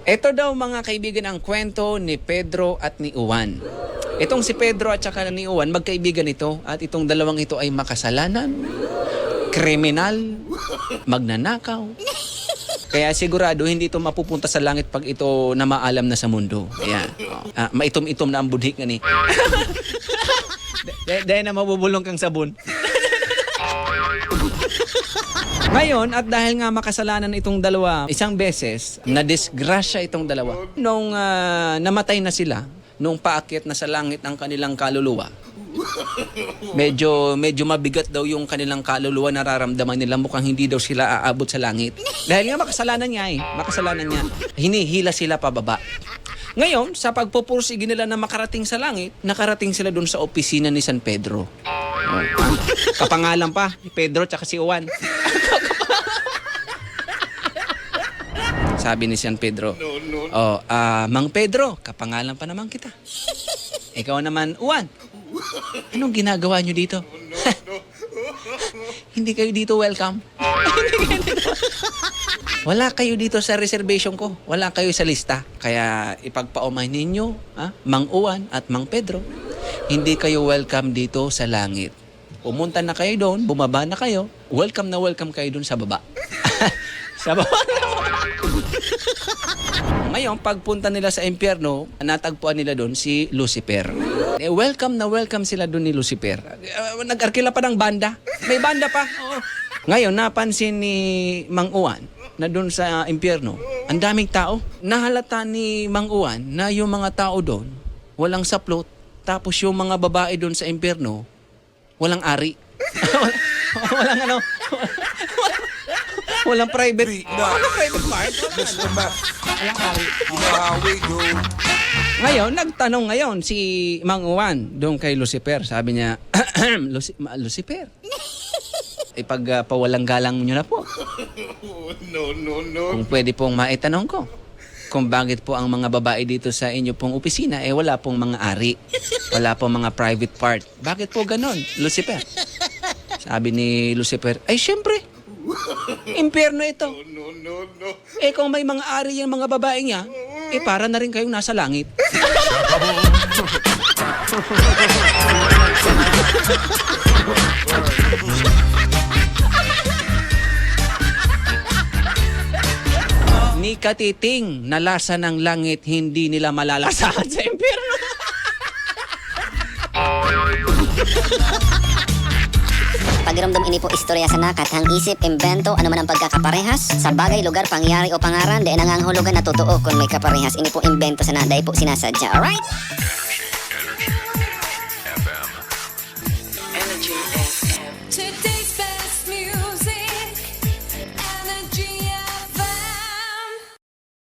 Ito daw mga kaibigan ang kwento ni Pedro at ni Juan. Itong si Pedro at saka ni Juan, magkaibigan ito at itong dalawang ito ay makasalanan, kriminal, magnanakaw. Kaya sigurado hindi ito mapupunta sa langit pag ito na maalam na sa mundo. Ayan. Maitom-itom na ang budhik nga ni. Dahil na mabubulong kang sabon. Ngayon, at dahil nga makasalanan itong dalawa, isang beses, na-disgrasya itong dalawa. Nung namatay na sila, nung paakyat na sa langit ang kanilang kaluluwa, medyo mabigat daw yung kanilang kaluluwa, nararamdaman nila mukhang hindi daw sila aabot sa langit. Dahil nga makasalanan niya makasalanan niya. Hinihila sila pababa. Ngayon, sa pagpupursige nila na makarating sa langit, nakarating sila doon sa opisina ni San Pedro. Kapangalan pa, Pedro tsaka si Juan. Sabi ni San Pedro, Mang Pedro, kapangalan pa naman kita. Ikaw naman, Juan, anong ginagawa nyo dito? Hindi kayo dito welcome. Wala kayo dito sa reservation ko. Wala kayo sa lista. Kaya ipagpaumay ninyo, Mang Juan at Mang Pedro, hindi kayo welcome dito sa langit. Pumunta na kayo doon, bumaba na kayo, welcome na welcome kayo doon sa baba. Sa baba na. Ngayon, pagpunta nila sa impyerno, natagpuan nila doon si Lucifer. Welcome na welcome sila doon ni Lucifer. Nag-arkila pa ng banda. May banda pa. Oo. Ngayon, napansin ni Mang Juan na doon sa impyerno, ang daming tao. Nahalata ni Mang Juan na yung mga tao doon, walang saplot. Tapos yung mga babae doon sa impyerno, walang ari. Walang ano. Walang private. Walang private part. Walang ari. Ngayon, nagtanong ngayon si Mang Juan doon kay Lucifer. Sabi niya, Lucifer, ipagpawalang galang nyo na po. No. Kung pwede pong maitanong ko, kung bakit po ang mga babae dito sa inyo pong opisina, wala pong mga ari. Wala pong mga private part. Bakit po ganon, Lucifer? Sabi ni Lucifer, ay syempre, impyerno ito. No. Kung may mga ari yung mga babae niya, para na rin kayong nasa langit. Ni katiting na lasa ng langit, hindi nila malalasahan sa impyerno. Pagiramdam ini po istorya sa nakat, ang isip, imbento, ano man ang pagkakaparehas sa bagay, lugar, pangyari o pangaran, di nangangahulugan na totoo kung may kaparehas. Ini po imbento sa naday po sinasadya. Alright? Energy